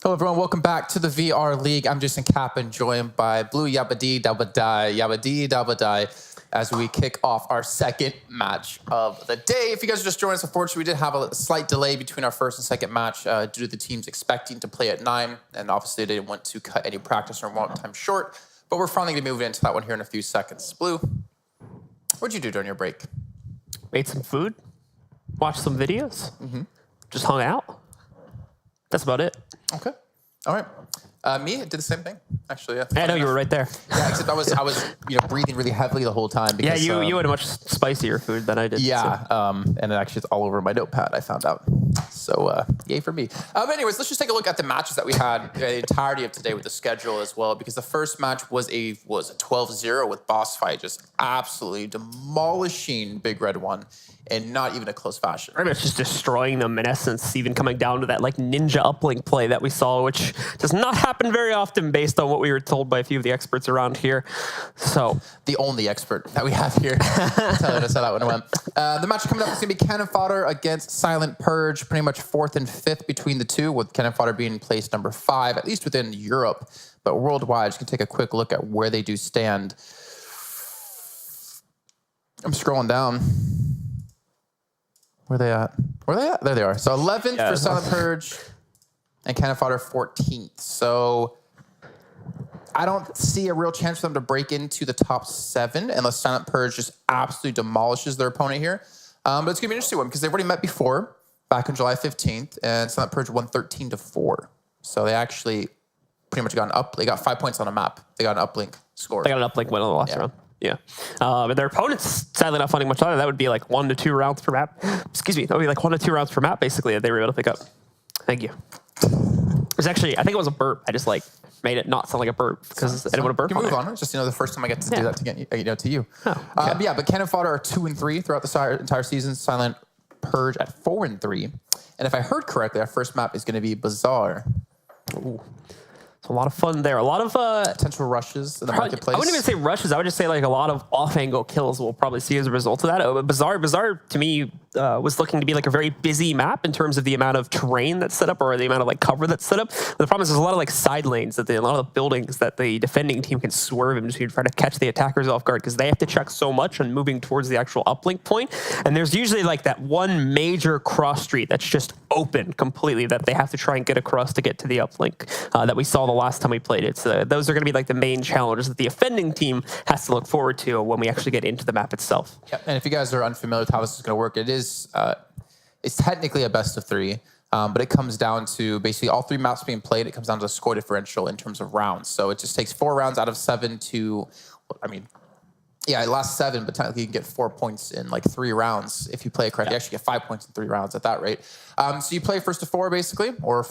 Hello everyone, welcome back to the VR League. I'm Jason Kappan, joined by Blue Yabadi Dabadai, as we kick off our second match of the day. If you guys are just joining us, unfortunately, we did have a slight delay between our first and second match due to the teams expecting to play at 9, and obviously they didn't want to cut any practice or warm time short, but we're finally going to move into that one here in a few seconds. Blue, what'd you do during your break? Ate some food, watched some videos, just hung out. That's about it. Okay. All right. Me, did the same thing, actually. Yeah. I know you were right there. Yeah, except I was breathing really heavily the whole time. Because, you had a much spicier food than I did. Yeah, so. And it actually is all over my notepad, I found out. So, yay for me. But anyways, let's just take a look at the matches that we had the entirety of today with the schedule as well, because the first match was a 12-0 with Boss Fight, just absolutely demolishing Big Red One. And not even a close fashion. Pretty much just destroying them in essence, even coming down to that like ninja uplink play that we saw, which does not happen very often based on what we were told by a few of the experts around here. So the only expert that we have here telling us how that one went. The match coming up is going to be Cannon Fodder against Silent Purge, pretty much 4th and 5th between the two, with Cannon Fodder being placed number 5, at least within Europe. But worldwide, just going to take a quick look at where they do stand. I'm scrolling down. Where are they at? Where are they at? There they are. So 11th for Silent Purge and Cannon Fodder 14th. So I don't see a real chance for them to break into the top 7 unless Silent Purge just absolutely demolishes their opponent here. But it's going to be an interesting one because they've already met before back on July 15th, and Silent Purge won 13-4. So they actually pretty much got an up. They got 5 points on a map. They got an uplink score. They got an uplink win on the last round. Yeah. And their opponents, sadly not finding much either. That would be like 1 to 2 rounds per map. Excuse me. That would be like 1 to 2 rounds per map, basically, that they were able to pick up. Thank you. It was actually, I think it was a burp. I just like made it not sound like a burp because I didn't want to burp. You can move on. It's just, the first time I get to do that to get to you. Oh, okay. But Cannon Fodder are 2 and 3 throughout the entire season. Silent Purge at 4 and 3. And if I heard correctly, our first map is going to be Bazaar. Ooh. So a lot of fun there. A lot of potential rushes in the marketplace. I wouldn't even say rushes. I would just say like a lot of off-angle kills we'll probably see as a result of that. But Bazaar to me was looking to be like a very busy map in terms of the amount of terrain that's set up or the amount of like cover that's set up. But the problem is there's a lot of like side lanes a lot of the buildings that the defending team can swerve into to try to catch the attackers off guard because they have to check so much on moving towards the actual uplink point. And there's usually like that one major cross street that's just open completely that they have to try and get across to get to the uplink that we saw the last time we played it. So those are going to be like the main challenges that the offending team has to look forward to when we actually get into the map itself. Yep. And if you guys are unfamiliar with how this is going to work, it's technically a best of 3, but it comes down to basically all 3 maps being played. It comes down to the score differential in terms of rounds. So it just takes 4 rounds out of 7 to, it lasts 7, but technically you can get 4 points in like 3 rounds. If you play it correctly, you actually get 5 points in 3 rounds at that rate. So you play first to 4 basically, or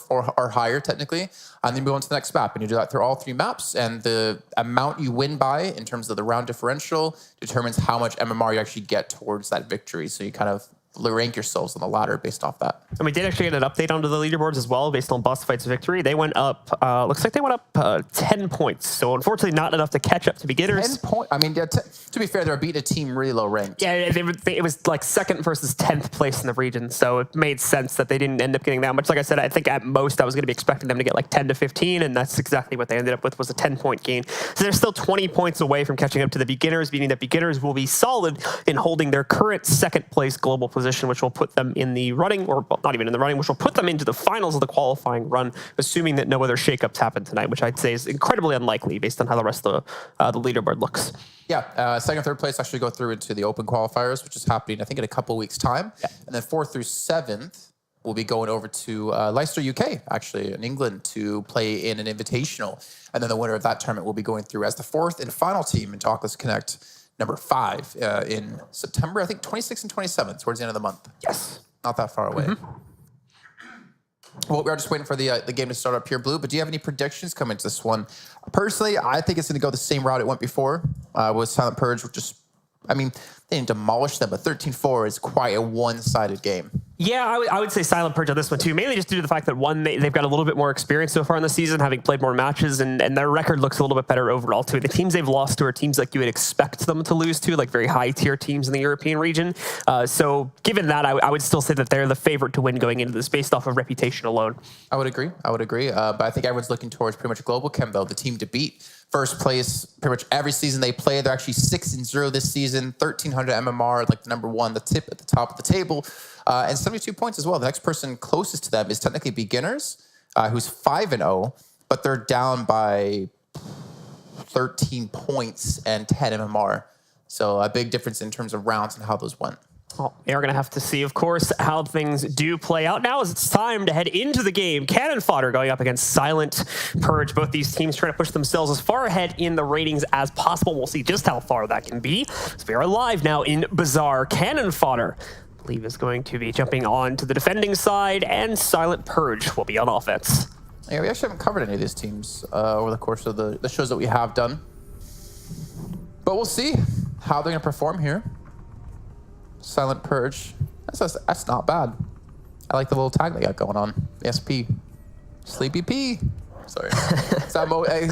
higher technically, and then you move on to the next map. And you do that through all 3 maps. And the amount you win by in terms of the round differential determines how much MMR you actually get towards that victory. So you kind of rank yourselves on the ladder based off that. And we did actually get an update onto the leaderboards as well based on Boss Fight's victory. They went up, looks like they went up 10 points. So unfortunately not enough to catch up to beginners. 10 points? To be fair, they're beating a team really low ranked. Yeah, it was like 2nd versus 10th place in the region. So it made sense that they didn't end up getting that much. Like I said, I think at most I was going to be expecting them to get like 10 to 15. And that's exactly what they ended up with, was a 10-point gain. So they're still 20 points away from catching up to the beginners, meaning that beginners will be solid in holding their current 2nd place global position, which will put them in the running, or not even in the running, which will put them into the finals of the qualifying run, assuming that no other shakeups happen tonight, which I'd say is incredibly unlikely based on how the rest of the leaderboard looks. Yeah, 2nd, 3rd place actually go through into the open qualifiers, which is happening, I think, in a couple weeks' time. Yeah. And then 4th through 7th will be going over to Leicester, UK, actually, in England, to play in an invitational. And then the winner of that tournament will be going through as the 4th and final team in Talkless Connect number 5 in September, I think 26th and 27th, towards the end of the month. Yes. Not that far away. Well, we are just waiting for the game to start up here, Blue, but do you have any predictions coming to this one? Personally, I think it's going to go the same route it went before with Silent Purge, which just, they didn't demolish them, but 13-4 is quite a one-sided game. Yeah, I would say Silent Purge on this one too, mainly just due to the fact that one, they've got a little bit more experience so far in the season, having played more matches, and their record looks a little bit better overall too. The teams they've lost to are teams like you would expect them to lose to, like very high tier teams in the European region. So given that, I would still say that they're the favorite to win going into this based off of reputation alone. I would agree. But I think everyone's looking towards pretty much Global Chem, though, the team to beat. First place pretty much every season they play. They're actually 6-0 this season, 1,300 MMR, like the number one, the tip at the top of the table, and 72 points as well. The next person closest to them is technically Beginners, who's 5-0, but they're down by 13 points and 10 MMR. So a big difference in terms of rounds and how those went. Well, we are going to have to see, of course, how things do play out now as it's time to head into the game. Cannon Fodder going up against Silent Purge. Both these teams trying to push themselves as far ahead in the ratings as possible. We'll see just how far that can be. So we are live now in Bazaar. Cannon Fodder, I believe, is going to be jumping on to the defending side, and Silent Purge will be on offense. Yeah, we actually haven't covered any of these teams over the course of the shows that we have done. But we'll see how they're going to perform here. Silent Purge. That's not bad. I like the little tag they got going on. The SP. Sleepy P. Sorry. He's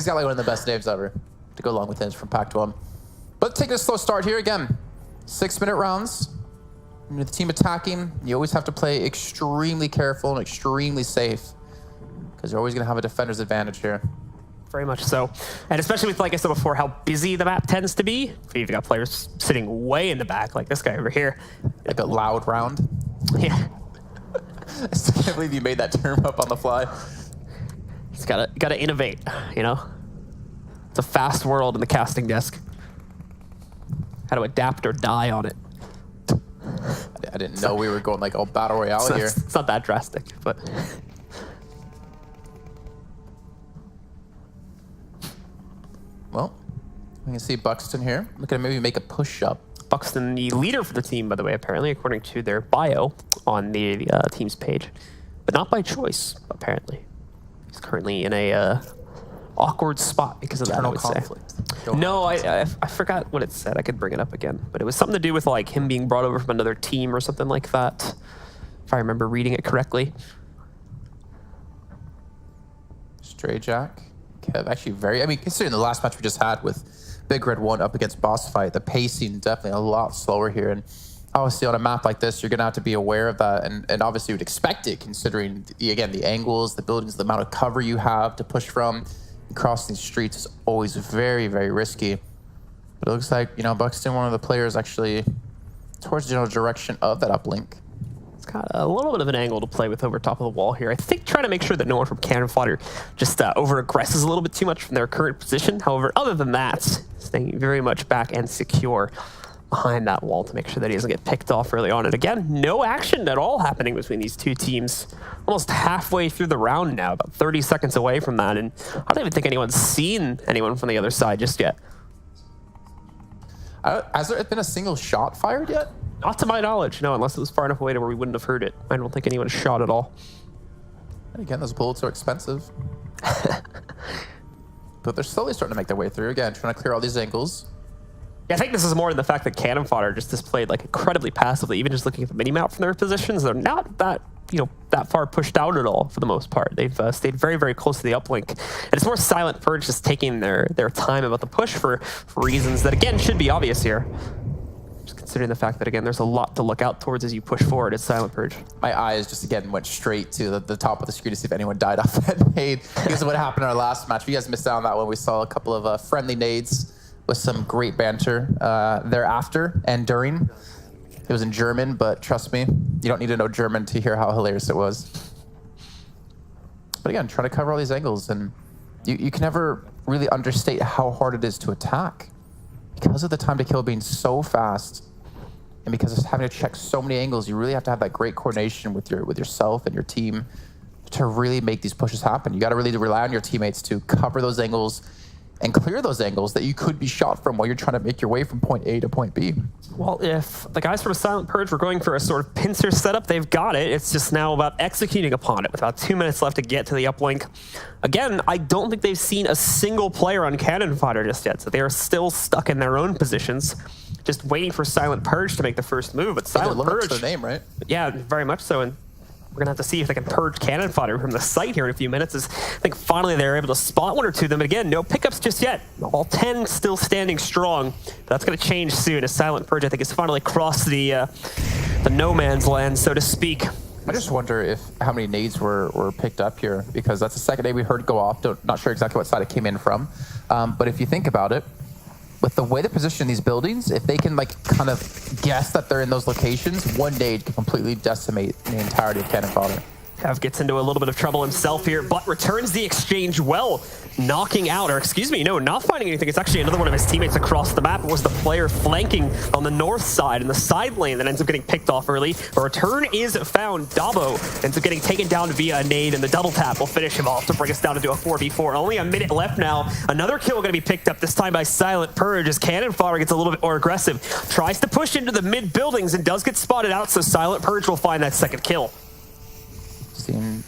got like one of the best names ever to go along with his from Pac-12. But taking a slow start here again. 6-minute rounds. With the team attacking, you always have to play extremely careful and extremely safe, because you're always going to have a defender's advantage here. Very much so. And especially with, like I said before, how busy the map tends to be. You've got players sitting way in the back, like this guy over here. Like a loud round. Yeah. I still can't believe you made that term up on the fly. It's gotta innovate, you know? It's a fast world in the casting desk. How to adapt or die on it. I didn't know we were going like all battle royale here. It's not that drastic, but... Well, we can see Buxton here. Look at maybe make a push-up. Buxton, the leader for the team, by the way, apparently, according to their bio on the team's page. But not by choice, apparently. He's currently in a awkward spot because of that, I would conflict. say. No, I forgot what it said. I could bring it up again. But it was something to do with like him being brought over from another team or something like that, if I remember reading it correctly. Stray Jack. Kev, actually considering the last match we just had with Big Red 1 up against Boss Fight, the pacing definitely a lot slower here. And obviously on a map like this, you're going to have to be aware of that. And obviously you would expect it, considering, the angles, the buildings, the amount of cover you have to push from. Crossing these streets is always very, very risky. But it looks like, Buxton, one of the players actually towards the general direction of that uplink. Got a little bit of an angle to play with over top of the wall here. I think trying to make sure that no one from Cannon Fodder just over-aggresses a little bit too much from their current position. However, other than that, staying very much back and secure behind that wall to make sure that he doesn't get picked off early on. And again, no action at all happening between these two teams. Almost halfway through the round now, about 30 seconds away from that. And I don't even think anyone's seen anyone from the other side just yet. Has there been a single shot fired yet? Not to my knowledge, no, unless it was far enough away to where we wouldn't have heard it. I don't think anyone shot at all. And again, those bullets are expensive. But they're slowly starting to make their way through. Again, trying to clear all these angles. Yeah, I think this is more in the fact that Cannon Fodder just displayed like incredibly passively. Even just looking at the mini-map from their positions, they're not that, that far pushed out at all for the most part. They've stayed very, very close to the uplink. And it's more Silent Purge just taking their time about the push for reasons that, again, should be obvious here. Considering the fact that, again, there's a lot to look out towards as you push forward. It's Silent Purge. My eyes just, again, went straight to the top of the screen to see if anyone died off that nade. Because of what happened in our last match. If you guys missed out on that one, we saw a couple of friendly nades with some great banter thereafter and during. It was in German, but trust me, you don't need to know German to hear how hilarious it was. But again, trying to cover all these angles, and you can never really understate how hard it is to attack. Because of the time to kill being so fast, and because of having to check so many angles, you really have to have that great coordination with yourself and your team to really make these pushes happen. You got to really rely on your teammates to cover those angles and clear those angles that you could be shot from while you're trying to make your way from point A to point B. Well, if the guys from Silent Purge were going for a sort of pincer setup, they've got it. It's just now about executing upon it with about 2 minutes left to get to the uplink. Again, I don't think they've seen a single player on Cannon Fodder just yet, so they are still stuck in their own positions. just waiting for Silent Purge to make the first move. But Silent Purge, their name, right? yeah, very much so. And we're gonna have to see if they can purge Cannon Fodder from the site here in a few minutes. As I think finally they're able to spot one or two of them. But again, no pickups just yet. All 10 still standing strong. But that's gonna change soon as Silent Purge, I think, has finally crossed the no man's land, so to speak. I just wonder how many nades were picked up here, because that's the second nade we heard go off. Not sure exactly what side it came in from. But if you think about it, with the way they position these buildings, if they can like kind of guess that they're in those locations, one nade can completely decimate the entirety of Cannon Fodder. Kev gets into a little bit of trouble himself here, but returns the exchange well, knocking out, or excuse me, no, not finding anything. It's actually another one of his teammates across the map. It was the player flanking on the north side in the side lane that ends up getting picked off early. A return is found. Dabo ends up getting taken down via a nade, and the double tap will finish him off to bring us down into a 4v4. Only a minute left now. Another kill going to be picked up, this time by Silent Purge, as Cannon Fodder gets a little bit more aggressive. Tries to push into the mid buildings and does get spotted out, so Silent Purge will find that second kill. Seeing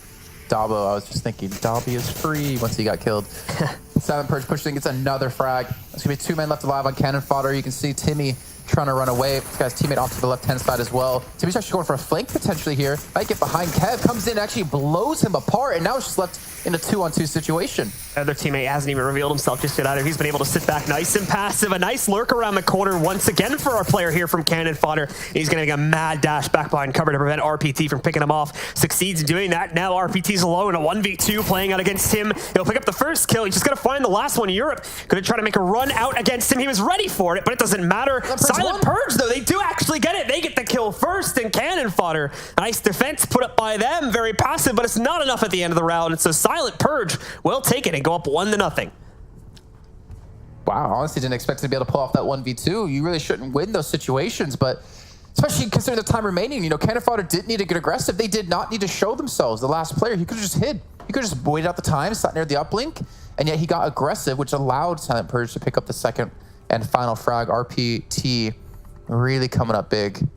Dabo, I was just thinking, Dobby is free once he got killed. Silent Purge pushing, gets another frag. There's gonna be 2 men left alive on Cannon Fodder. You can see Timmy trying to run away. This guy's teammate off to the left-hand side as well. Timmy's actually going for a flank potentially here. Might get behind Kev, comes in, actually blows him apart, and now it's just left in a 2-on-2 situation. Other teammate hasn't even revealed himself just yet either. He's been able to sit back nice and passive. A nice lurk around the corner once again for our player here from Cannon Fodder. He's going to get a mad dash back behind cover to prevent RPT from picking him off. Succeeds in doing that. Now RPT's alone, a 1v2 playing out against him. He'll pick up the first kill. He's just got to find the last one in Europe. Going to try to make a run out against him. He was ready for it, but it doesn't matter. Silent Purge, though, they do actually get it. They get the kill first, and Cannon Fodder. Nice defense put up by them. Very passive, but it's not enough at the end of the round. And so Silent Purge will take it and go up 1-0. Wow, honestly didn't expect to be able to pull off that 1v2. You really shouldn't win those situations, but especially considering the time remaining, you know, Cannon Fodder didn't need to get aggressive. They did not need to show themselves. The last player, he could have just hid. He could have just waited out the time, sat near the uplink, and yet he got aggressive, which allowed Silent Purge to pick up the second and final frag. RPT really coming up big.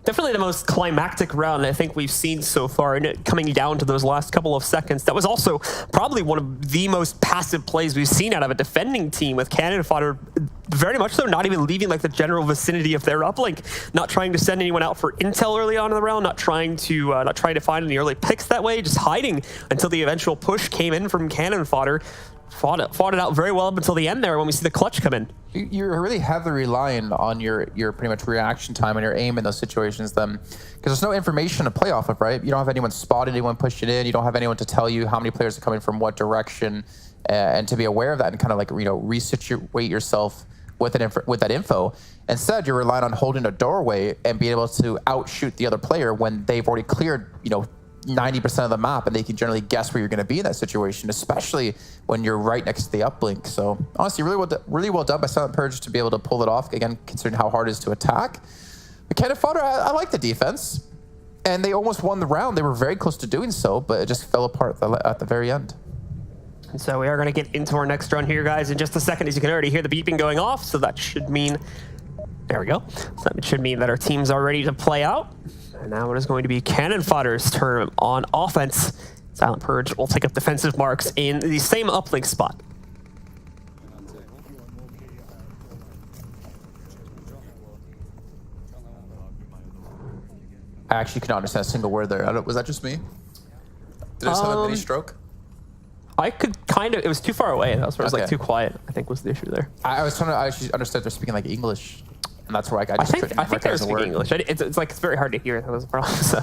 Definitely the most climactic round I think we've seen so far, and it coming down to those last couple of seconds. That was also probably one of the most passive plays we've seen out of a defending team, with Cannon Fodder very much so not even leaving like the general vicinity of their uplink, not trying to send anyone out for intel early on in the round, not trying to find any early picks that way, just hiding until the eventual push came in from Cannon Fodder. Fought it out very well up until the end there when we see the clutch come in. You're really heavily relying on your pretty much reaction time and your aim in those situations then, because there's no information to play off of, right? You don't have anyone spotted, anyone pushed it in, you don't have anyone to tell you how many players are coming from what direction, and to be aware of that and kind of like, you know, resituate yourself with that info. Instead, you're relying on holding a doorway and being able to outshoot the other player when they've already cleared, you know, 90% of the map, and they can generally guess where you're going to be in that situation, especially when you're right next to the uplink. So honestly, really well done by Silent Purge to be able to pull it off, again, considering how hard it is to attack. But Cannon Fodder, I like the defense, and they almost won the round. They were very close to doing so, but it just fell apart at the very end. And so we are going to get into our next run here, guys, in just a second. As you can already hear the beeping going off, so that should mean, there we go. So that should mean that our teams are ready to play out. And now it is going to be Cannon Fodder's turn on offense. Silent Purge will take up defensive marks in the same uplink spot. I actually could not understand a single word there. Was that just me? Did I just have a mini stroke? I could kind of, it was too far away. That was where it was Okay. like too quiet, I think was the issue there. I was trying to actually understand they're speaking like English. And that's where I I think they were speaking English. It's like, it's very hard to hear. That was a problem. So.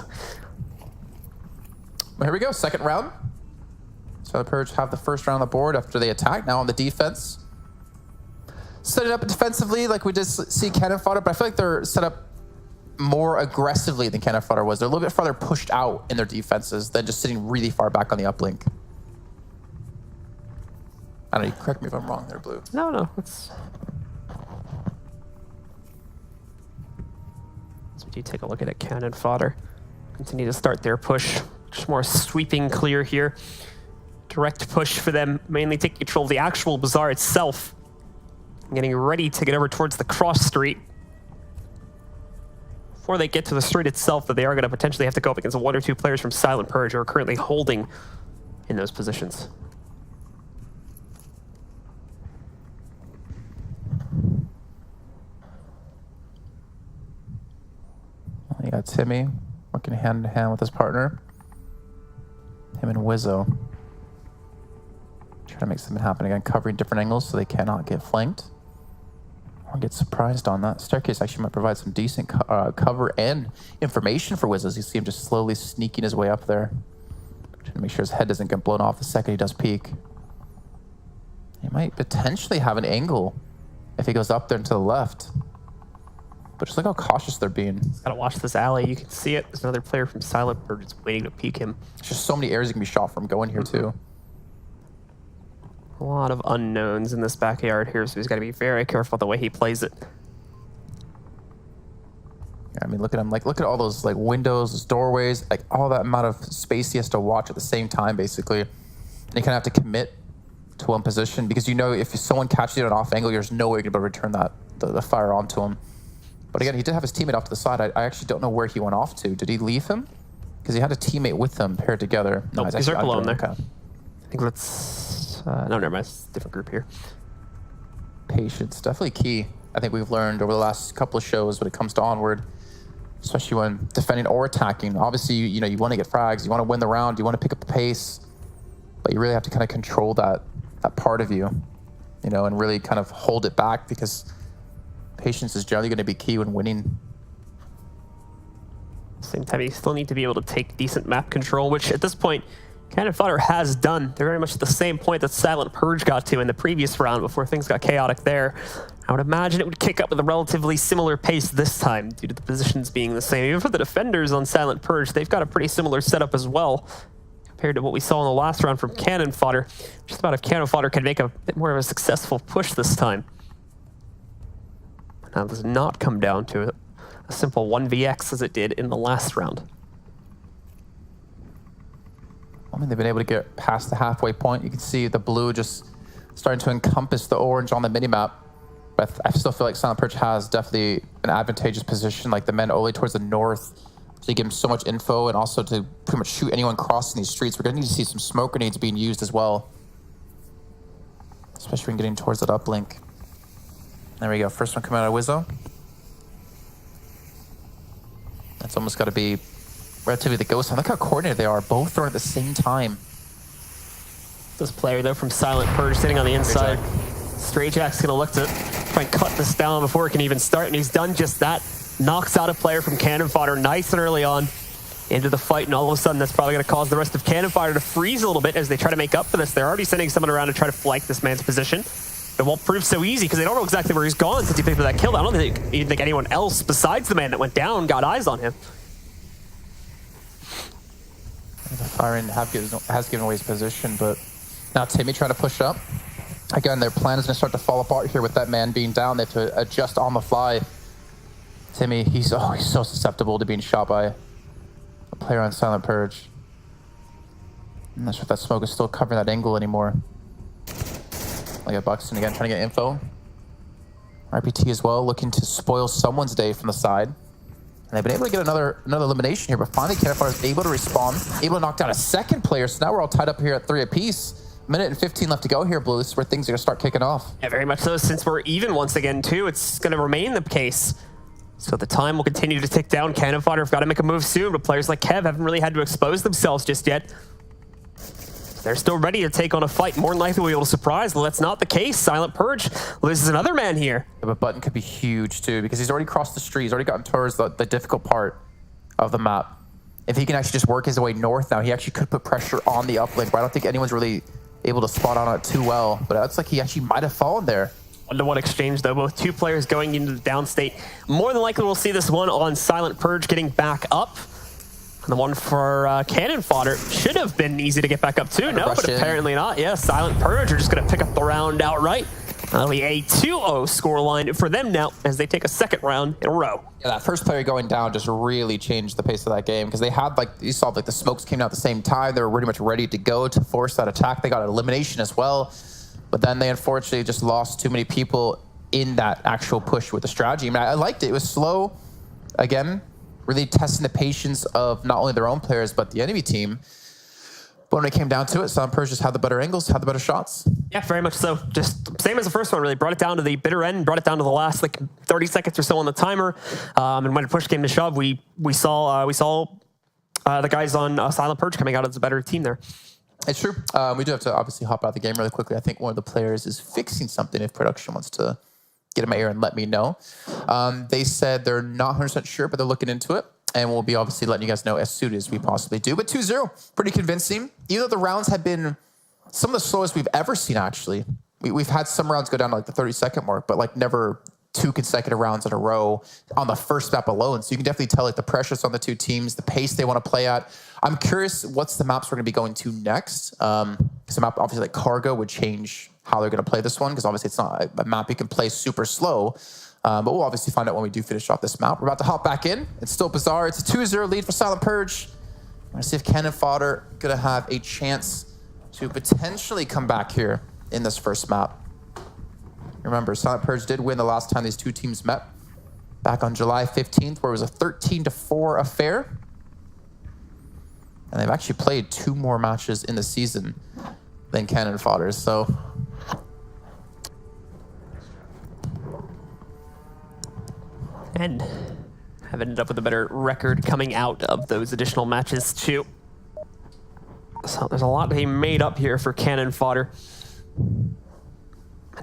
Well, here we go, second round. So the Purge have the first round on the board after they attack. Now on the defense. Set it up defensively like we did see Cannon Fodder, but I feel like they're set up more aggressively than Cannon Fodder was. They're a little bit farther pushed out in their defenses than just sitting really far back on the uplink. I don't know, correct me if I'm wrong there, Blue. No, it's... So we do take a look at it, Cannon Fodder. Continue to start their push. Just more sweeping clear here. Direct push for them, mainly taking control of the actual bazaar itself. Getting ready to get over towards the cross street. Before they get to the street itself, that they are going to potentially have to go up against one or two players from Silent Purge who are currently holding in those positions. And you got Timmy working hand in hand with his partner. Him and Wizzo. Trying to make something happen again, covering different angles so they cannot get flanked or get surprised on that. Staircase actually might provide some decent cover and information for Wizzo. You see him just slowly sneaking his way up there. Trying to make sure his head doesn't get blown off the second he does peek. He might potentially have an angle if he goes up there and to the left. But just look how cautious they're being. Gotta watch this alley. You can see it. There's another player from Silent Purge just waiting to peek him. There's just so many areas you can be shot from going here too. A lot of unknowns in this backyard here, so he's got to be very careful the way he plays it. Yeah, I mean, look at him. Like, look at all those like windows, those doorways, like all that amount of space he has to watch at the same time, basically. And you kind of have to commit to one position because you know if someone catches you at an off angle, there's no way you're going to be able to return that the fire onto him. But again, he did have his teammate off to the side. I actually don't know where he went off to. Did he leave him? Because he had a teammate with them paired together. No, he's right below him there. Okay. I think that's... no, never mind. It's a different group here. Patience, definitely key. I think we've learned over the last couple of shows when it comes to Onward, especially when defending or attacking. Obviously, you know, you want to get frags, you want to win the round, you want to pick up the pace, but you really have to kind of control that part of you, you know, and really kind of hold it back because patience is generally going to be key when winning. Same time, you still need to be able to take decent map control, which at this point, Fodder has done. They're very much at the same point that Silent Purge got to in the previous round before things got chaotic there. I would imagine it would kick up with a relatively similar pace this time due to the positions being the same. Even for the defenders on Silent Purge, they've got a pretty similar setup as well compared to what we saw in the last round from Cannon Fodder. Just about if Cannon Fodder could make a bit more of a successful push this time. Now, this does not come down to a simple 1vx as it did in the last round. I mean, they've been able to get past the halfway point. You can see the blue just starting to encompass the orange on the minimap. But I still feel like Silent Purge has definitely an advantageous position, like the men only towards the north. So you give them so much info and also to pretty much shoot anyone crossing these streets. We're going to need to see some smoke grenades being used as well. Especially when getting towards that uplink. There we go. First one coming out of Wizzo. That's almost got to be relatively the ghost time. Look how coordinated they are. Both are at the same time. This player, though, from Silent Purge sitting on the inside. Stray Jack's going to look to try and cut this down before it can even start, and he's done just that. Knocks out a player from Cannon Fodder nice and early on into the fight, and all of a sudden that's probably going to cause the rest of Cannon Fodder to freeze a little bit as they try to make up for this. They're already sending someone around to try to flank this man's position. It won't prove so easy because they don't know exactly where he's gone since he picked up that kill. I don't think anyone else besides the man that went down got eyes on him. The firing has given away his position, but now Timmy trying to push up. Again, their plan is going to start to fall apart here with that man being down. They have to adjust on the fly. Timmy, he's so susceptible to being shot by a player on Silent Purge. I'm not sure if that smoke is still covering that angle anymore. Like at Buxton again, trying to get info. RPT as well, looking to spoil someone's day from the side. And they've been able to get another elimination here, but finally Cannon Fodder is able to respawn, able to knock down a second player. So now we're all tied up here at 3 apiece. Minute and 15 left to go here, Blue. This is where things are going to start kicking off. Yeah, very much so. Since we're even once again, too, it's going to remain the case. So the time will continue to tick down. Cannon Fodder have got to make a move soon, but players like Kev haven't really had to expose themselves just yet. They're still ready to take on a fight. More than likely we'll be able to surprise. Well, that's not the case. Silent Purge loses another man here. Yeah, but Button could be huge, too, because he's already crossed the street. He's already gotten towards the difficult part of the map. If he can actually just work his way north now, he actually could put pressure on the uplink, but I don't think anyone's really able to spot on it too well. But that's like he actually might have fallen there. 1-to-1 exchange, though. Both two players going into the downstate. More than likely, we'll see this one on Silent Purge getting back up. And the one for Cannon Fodder should have been easy to get back up to. No, but apparently not. Yeah, Silent Purge are just going to pick up the round outright. That'll be a 2-0 scoreline for them now as they take a second round in a row. Yeah, that first player going down just really changed the pace of that game because they had, like, you saw, like, the smokes came out at the same time. They were pretty much ready to go to force that attack. They got an elimination as well. But then they unfortunately just lost too many people in that actual push with the strategy. I mean, I liked it. It was slow. Again, really testing the patience of not only their own players, but the enemy team. But when it came down to it, Silent Purge just had the better angles, had the better shots. Yeah, very much so. Just same as the first one, really. Brought it down to the bitter end, brought it down to the last like 30 seconds or so on the timer. And when push came to shove, we saw the guys on Silent Purge coming out as a better team there. It's true. We do have to obviously hop out of the game really quickly. I think one of the players is fixing something if production wants to get in my ear and let me know. They said they're not 100% sure, but they're looking into it. And we'll be obviously letting you guys know as soon as we possibly do. But 2-0, pretty convincing. Even though the rounds have been some of the slowest we've ever seen, actually. We've had some rounds go down to like the 30-second mark, but like never 2 consecutive rounds in a row on the first map alone. So you can definitely tell like the pressure's on the two teams, the pace they want to play at. I'm curious what's the maps we're going to be going to next. Because the map, obviously, like Cargo would change how they're going to play this one, because obviously it's not a map you can play super slow. But we'll obviously find out when we do finish off this map. We're about to hop back in. It's still Bizarre. It's a 2-0 lead for Silent Purge. I'm going to see if Ken and Fodder going to have a chance to potentially come back here in this first map. Remember, Silent Purge did win the last time these two teams met back on July 15th, where it was a 13-4 affair. And they've actually played 2 more matches in the season than Ken and Fodder. So and have ended up with a better record coming out of those additional matches too. So there's a lot to be made up here for Cannon Fodder.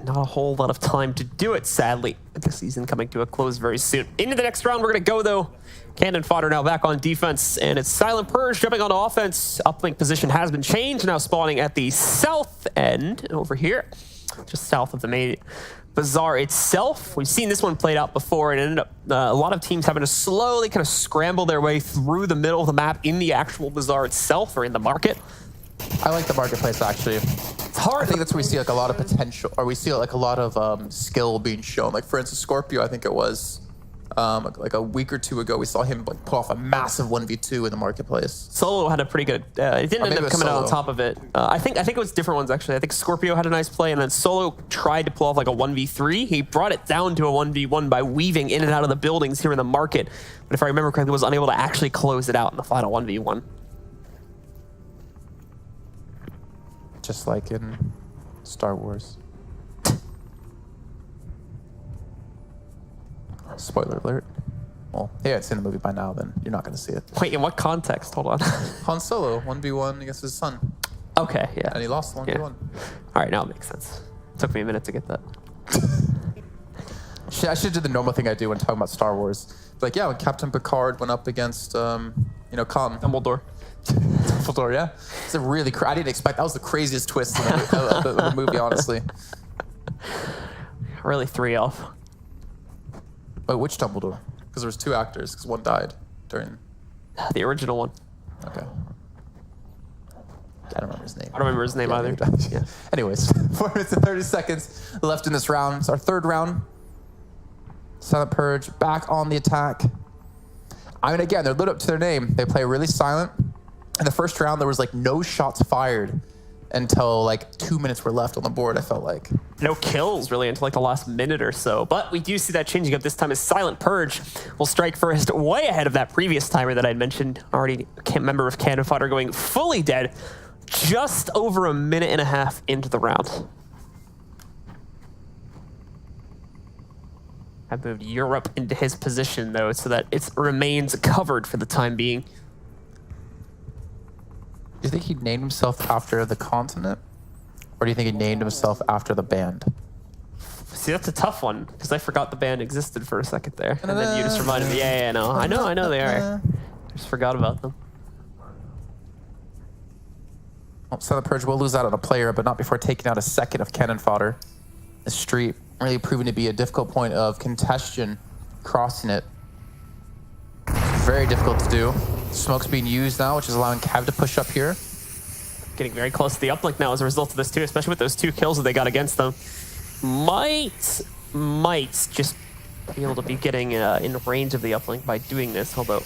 Not a whole lot of time to do it, sadly. The season coming to a close very soon. Into the next round, we're going to go, though. Cannon Fodder now back on defense, and it's Silent Purge jumping on offense. Uplink position has been changed, now spawning at the south end over here, just south of the main Bazaar itself. We've seen this one played out before, and it ended up a lot of teams having to slowly kind of scramble their way through the middle of the map in the actual Bazaar itself, or in the market. I like the marketplace, actually. It's hard. I think that's where we see like a lot of potential, or we see like a lot of skill being shown. Like for instance, Scorpio, I think it was like a week or 2 ago, we saw him like pull off a massive 1v2 in the marketplace. Solo had a pretty good. It didn't end up coming out on top of it. I think it was different ones actually. I think Scorpio had a nice play, and then Solo tried to pull off like a 1v3. He brought it down to a 1v1 by weaving in and out of the buildings here in the market. But if I remember correctly, was unable to actually close it out in the final 1v1. Just like in Star Wars. Spoiler alert. Well, yeah, it's in the movie by now, then you're not going to see it. Wait, in what context? Hold on. Han Solo, 1v1 against his son. Okay, yeah. And he lost 1v1. Yeah. All right, now it makes sense. Took me a minute to get that. I should do the normal thing I do when talking about Star Wars. Like, yeah, when Captain Picard went up against, Khan. Dumbledore. Dumbledore, yeah. It's a really, I didn't expect, that was the craziest twist of the movie, honestly. Really 3 off. Wait, which Dumbledore? Because there was 2 actors, because one died during... The original one. Okay. I don't remember his name. I don't remember his name either. Yeah. Anyways, 4 minutes and 30 seconds left in this round. It's our 3rd round. Silent Purge back on the attack. I mean, again, they're lit up to their name. They play really silent. In the first round, there was like no shots fired until like 2 minutes were left on the board, I felt like. No kills really until like the last minute or so. But we do see that changing up this time as Silent Purge will strike first, way ahead of that previous timer that I'd mentioned. Already a member of Cannon Fodder going fully dead just over a minute and a half into the round. I've moved Europe into his position though, so that it remains covered for the time being. Do you think he named himself after the continent? Or do you think he named himself after the band? See, that's a tough one, because I forgot the band existed for a second there. And then you just reminded me, yeah, no. I know they are. I just forgot about them. Well, Silent Purge will lose out on a player, but not before taking out a second of Cannon Fodder. The street really proving to be a difficult point of congestion, crossing it. Very difficult to do. Smoke's being used now, which is allowing Cav to push up here. Getting very close to the uplink now as a result of this too, especially with those 2 kills that they got against them. Might just be able to be getting in range of the uplink by doing this, although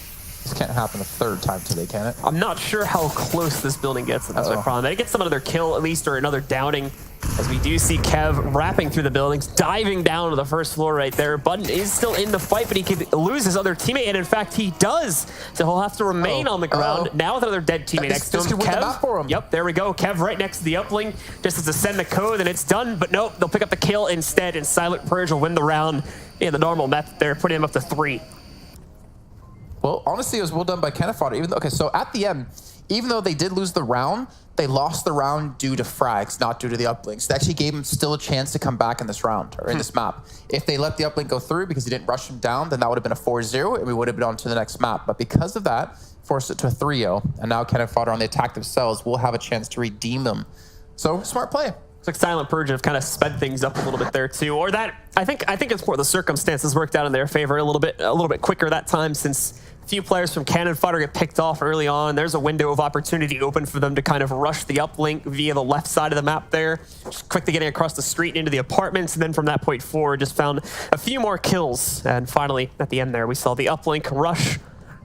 This can't happen a third time today, can it? I'm not sure how close this building gets. That's my problem. They get some another kill at least, or another downing, as we do see Kev wrapping through the buildings, diving down to the first floor right there. Button is still in the fight, but he could lose his other teammate, and in fact, he does. So he'll have to remain on the ground. Now with another dead teammate next to him. Kev, for him. Yep, there we go. Kev right next to the uplink, just has to send the code, and it's done. But nope, they'll pick up the kill instead, and Silent Purge will win the round in the normal method there, putting him up to 3. Well, honestly, it was well done by Fodder. Okay, so at the end, even though they did lose the round, they lost the round due to frags, not due to the uplinks. They actually gave him still a chance to come back in this round, or in this map. If they let the uplink go through because he didn't rush him down, then that would have been a 4-0, and we would have been on to the next map. But because of that, forced it to a 3-0, and now Fodder on the attack themselves will have a chance to redeem them. So, smart play. Looks like Silent Purge have kind of sped things up a little bit there too, or that I think it's more the circumstances worked out in their favor a little bit quicker that time, since a few players from Fodder get picked off early on. There's a window of opportunity open for them to kind of rush the uplink via the left side of the map there, just quickly getting across the street into the apartments, and then from that point forward, just found a few more kills, and finally at the end there, we saw the uplink rush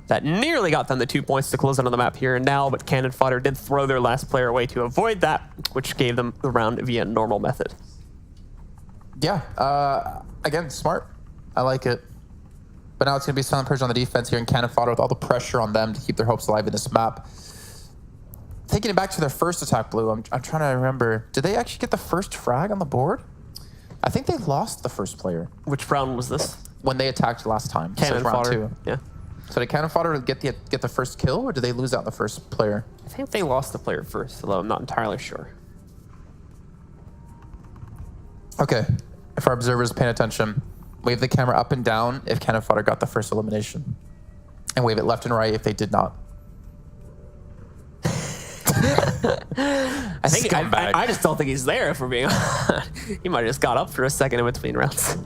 that nearly got them the 2 points to close it on the map here and now, but Fodder did throw their last player away to avoid that, which gave them the round via normal method. Yeah, again, smart. I like it. But now it's going to be Silent Purge on the defense here in Fodder with all the pressure on them to keep their hopes alive in this map. Taking it back to their first attack, Blue, I'm trying to remember. Did they actually get the first frag on the board? I think they lost the first player. Which round was this? When they attacked last time. So round Fodder. 2. Yeah. So did Fodder get the first kill, or did they lose out the first player? I think they lost the player first, although I'm not entirely sure. Okay, if our observers are paying attention, wave the camera up and down if Fodder got the first elimination, and wave it left and right if they did not. I just don't think he's there, if we're being honest. He might have just got up for a second in between rounds.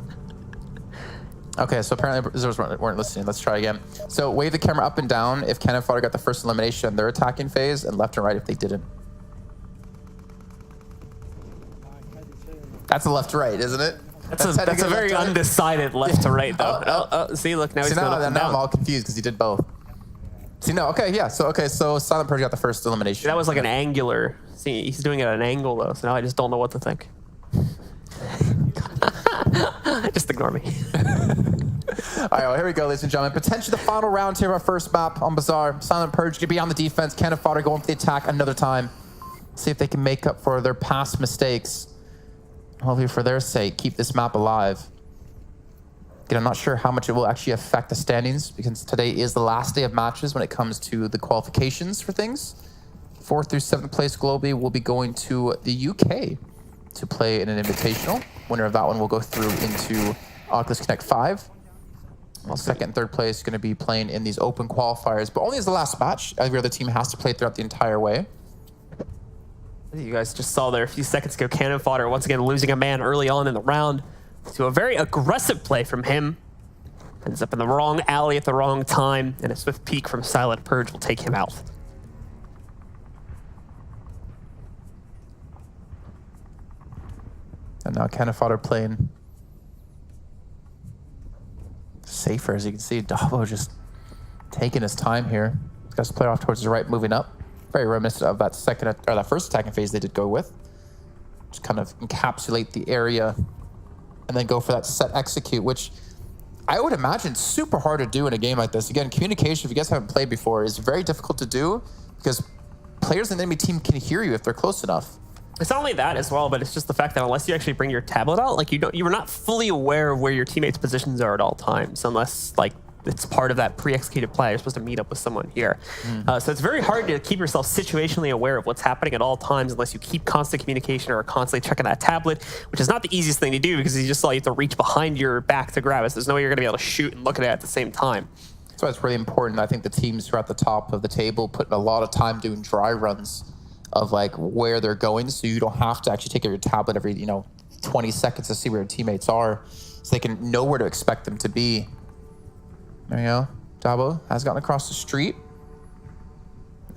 Okay, so apparently observers weren't listening. Let's try again. So wave the camera up and down if Fodder got the first elimination in their attacking phase, and left and right if they didn't. That's a left to right, isn't it? That's a very undecided left to right, though. See, look, now he's going up and down. I'm all confused because he did both. See, no, okay, yeah. So Silent Purge got the first elimination. That was like an angular. See, he's doing it at an angle, though, so now I just don't know what to think. Just ignore me. All right, well, here we go, ladies and gentlemen. Potentially the final round here of our first map on Bazaar. Silent Purge to be on the defense. Fodder going for the attack another time. See if they can make up for their past mistakes. Hopefully, for their sake, keep this map alive. Again, I'm not sure how much it will actually affect the standings, because today is the last day of matches when it comes to the qualifications for things. 4th through 7th place globally will be going to the UK to play in an invitational. Winner of that one will go through into Oculus Connect 5. While 2nd and 3rd place is going to be playing in these open qualifiers, but only as the last match. Every other team has to play throughout the entire way. You guys just saw there a few seconds ago, Fodder once again losing a man early on in the round to a very aggressive play from him. Ends up in the wrong alley at the wrong time, and a swift peek from Silent Purge will take him out. And now Fodder playing safer, as you can see. Dabo just taking his time here. He's got his player off towards the right, moving up. Very reminiscent of that that first attacking phase they did go with. Just kind of encapsulate the area and then go for that set execute, which I would imagine super hard to do in a game like this. Again, communication, if you guys haven't played before, is very difficult to do because players in the enemy team can hear you if they're close enough. It's not only that as well, but it's just the fact that unless you actually bring your tablet out, like you're not fully aware of where your teammates' positions are at all times, unless like it's part of that pre-executed play. You're supposed to meet up with someone here. So it's very hard to keep yourself situationally aware of what's happening at all times unless you keep constant communication or are constantly checking that tablet, which is not the easiest thing to do because you just saw you have to reach behind your back to grab it. So there's no way you're going to be able to shoot and look at it at the same time. That's why it's really important. I think the teams who are at the top of the table put a lot of time doing dry runs of like where they're going, so you don't have to actually take out your tablet every 20 seconds to see where your teammates are, so they can know where to expect them to be. There you go. Dabo has gotten across the street.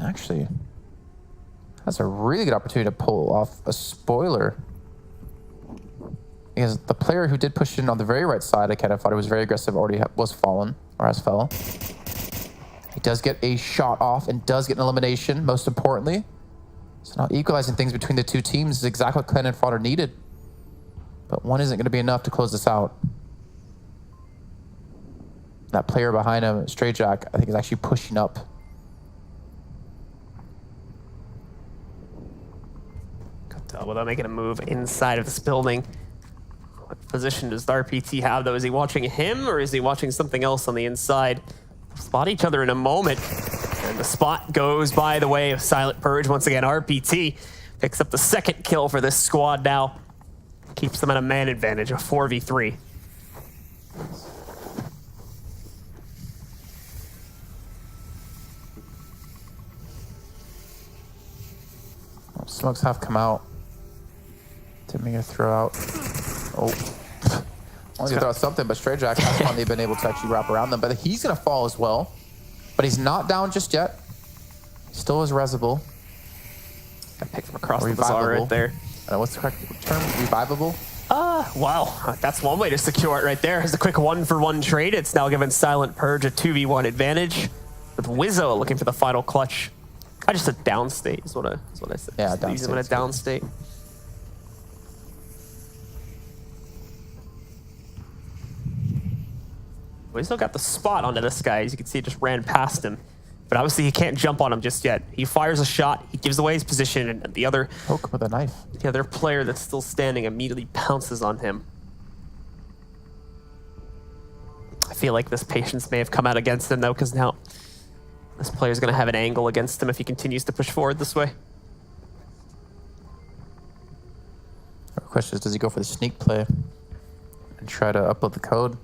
Actually, that's a really good opportunity to pull off a spoiler. Because the player who did push in on the very right side, I kind of thought it was very aggressive, already was fallen, or has fell. He does get a shot off and does get an elimination, most importantly. So now equalizing things between the two teams is exactly what Clan and Fodder needed. But one isn't going to be enough to close this out. That player behind him, Stray Jack, I think is actually pushing up. Could tell without making a move inside of this building. What position does the RPT have, though? Is he watching him, or is he watching something else on the inside? Spot each other in a moment. And the spot goes by the way of Silent Purge. Once again, RPT picks up the second kill for this squad now. Keeps them at a man advantage, a 4v3. Smokes have come out. Didn't mean to throw out. Oh. Only to throw out something, but Stray Jack has finally been able to actually wrap around them. But he's going to fall as well. But he's not down just yet. Still is resable. Got picked from across the bazaar right there. What's the correct term? Revivable? Wow. That's one way to secure it right there. It's a quick 1-for-1 trade. It's now given Silent Purge a 2v1 advantage. With Wizzo looking for the final clutch. I just said downstate is what I said. Yeah, downstate. Use him in a downstate. We still got the spot onto this guy. As you can see, it just ran past him. But obviously, he can't jump on him just yet. He fires a shot. He gives away his position, and the other poke with a knife. The other player that's still standing immediately pounces on him. I feel like this patience may have come out against him, though, because now this player's going to have an angle against him if he continues to push forward this way. The question is, does he go for the sneak play and try to upload the code?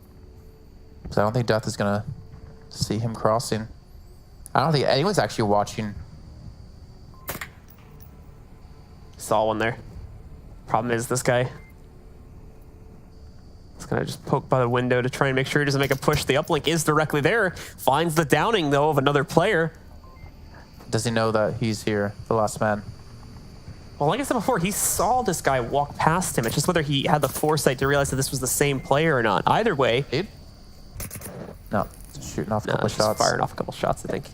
Because I don't think Death is going to see him crossing. I don't think anyone's actually watching. Saw one there. Problem is this guy is going to just poke by the window to try and make sure he doesn't make a push. The uplink is directly there. Finds the downing, though, of another player. Does he know that he's here, the last man? Well, like I said before, he saw this guy walk past him. It's just whether he had the foresight to realize that this was the same player or not. Either way. No, shooting off a couple shots. Firing off a couple shots, I think.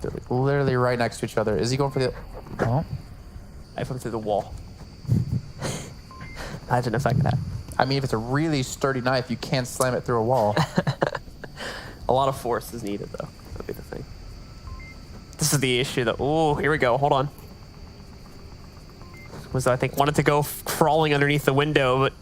They're literally right next to each other. Is he going for the... Oh. I put him through the wall. That didn't affect that. I mean, if it's a really sturdy knife, you can slam it through a wall. A lot of force is needed, though. That'd be the thing. This is the issue, though. Oh, here we go. Hold on. Was I think wanted to go crawling underneath the window, but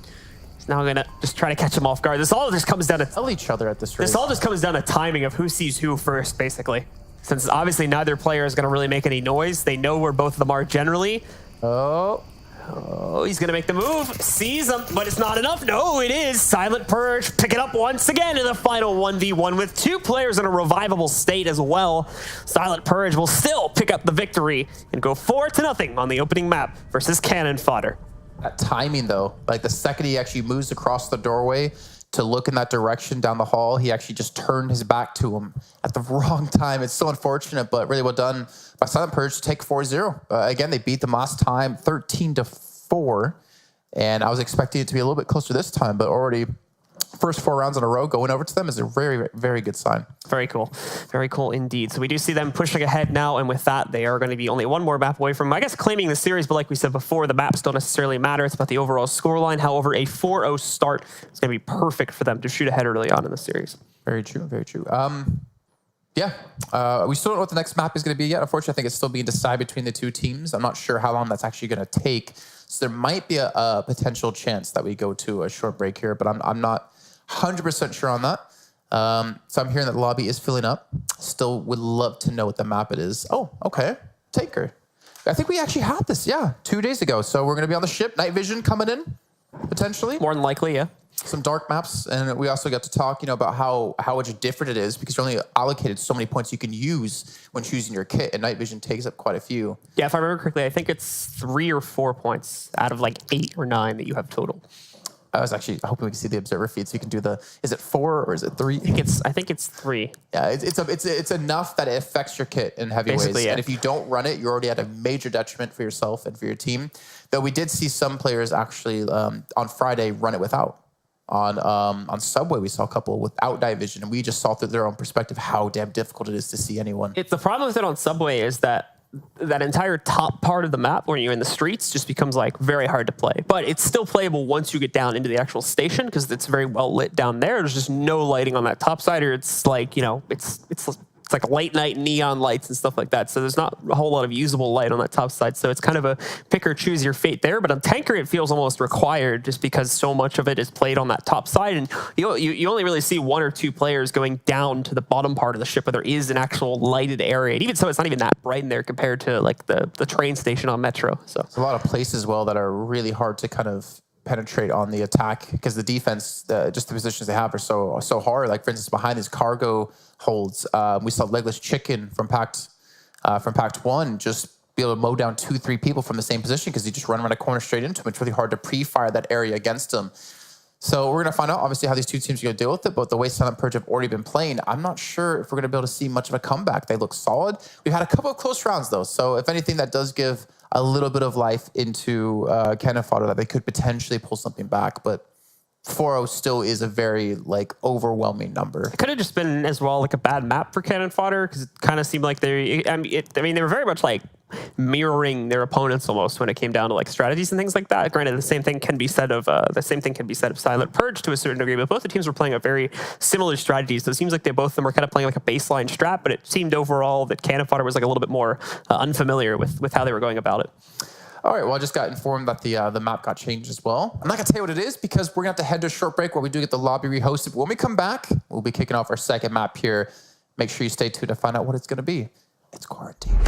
he's now gonna just try to catch him off guard. This all just comes down to tell each other at this rate. This all just comes down to timing of who sees who first, basically. Since obviously neither player is gonna really make any noise. They know where both of them are generally. Oh, he's gonna make the move. Sees him, but it's not enough. No, it is. Silent Purge pick it up once again in the final 1v1 with two players in a revivable state as well. Silent Purge will still pick up the victory and go 4-0 on the opening map versus Cannon Fodder. That timing, though, like the second he actually moves across the doorway to look in that direction down the hall, he actually just turned his back to him at the wrong time. It's so unfortunate, but really well done by Silent Purge to take 4-0. Again, they beat them last time 13-4, and I was expecting it to be a little bit closer this time, but already first 4 rounds in a row going over to them is a very, very good sign. Very cool. Very cool indeed. So we do see them pushing ahead now, and with that, they are going to be only one more map away from, I guess, claiming the series, but like we said before, the maps don't necessarily matter. It's about the overall scoreline. However, a 4-0 start is going to be perfect for them to shoot ahead early on in the series. Very true, very true. Yeah, we still don't know what the next map is going to be yet. Unfortunately, I think it's still being decided between the two teams. I'm not sure how long that's actually going to take. So there might be a potential chance that we go to a short break here, but I'm not 100% sure on that. So I'm hearing that the lobby is filling up. Still would love to know what the map it is. Oh, okay. Taker. I think we actually had this, 2 days ago. So we're going to be on the ship. Night vision coming in, potentially. More than likely, yeah. Some dark maps. And we also got to talk, about how much different it is because you're only allocated so many points you can use when choosing your kit. And night vision takes up quite a few. Yeah, if I remember correctly, I think it's 3 or 4 points out of like 8 or 9 that you have total. I was actually hoping we could see the observer feed so you can do the, is it 4 or is it 3? I think it's 3. Yeah, it's enough that it affects your kit in heavy ways. Yeah. And if you don't run it, you're already at a major detriment for yourself and for your team. Though we did see some players actually on Friday run it without. On Subway, we saw a couple without night vision, and we just saw through their own perspective how damn difficult it is to see anyone. It's the problem with it on Subway is that entire top part of the map where you're in the streets just becomes like very hard to play. But it's still playable once you get down into the actual station because it's very well lit down there. There's just no lighting on that top side, or it's like, you know, it's like late night neon lights and stuff like that. So there's not a whole lot of usable light on that top side. So it's kind of a pick or choose your fate there. But on Tanker, it feels almost required just because so much of it is played on that top side. And you only really see 1 or 2 players going down to the bottom part of the ship where there is an actual lighted area. And even so, it's not even that bright in there compared to like the train station on Metro. So there's a lot of places as well that are really hard to kind of penetrate on the attack because the defense, just the positions they have are so hard. Like for instance, behind these cargo holds, we saw Legless Chicken from Pact 1 just be able to mow down 2-3 people from the same position because you just run around a corner straight into them. It's really hard to pre-fire that area against them. So we're going to find out, obviously, how these two teams are going to deal with it. But the way Silent Purge have already been playing, I'm not sure if we're going to be able to see much of a comeback. They look solid. We've had a couple of close rounds, though. So if anything, that does give a little bit of life into Cannon Fodder that they could potentially pull something back. But 4-0 still is a very like overwhelming number. It could have just been as well like a bad map for Cannon Fodder because it kind of seemed like they were very much like mirroring their opponents almost when it came down to like strategies and things like that. Granted, the same thing can be said of Silent Purge to a certain degree, but both the teams were playing a very similar strategies. So it seems like both of them were kind of playing like a baseline strat, but it seemed overall that Cannon Fodder was like a little bit more unfamiliar with how they were going about it. All right, well, I just got informed that the map got changed as well. I'm not going to tell you what it is because we're going to have to head to a short break where we do get the lobby rehosted. But when we come back, we'll be kicking off our second map here. Make sure you stay tuned to find out what it's going to be. It's Quarantine.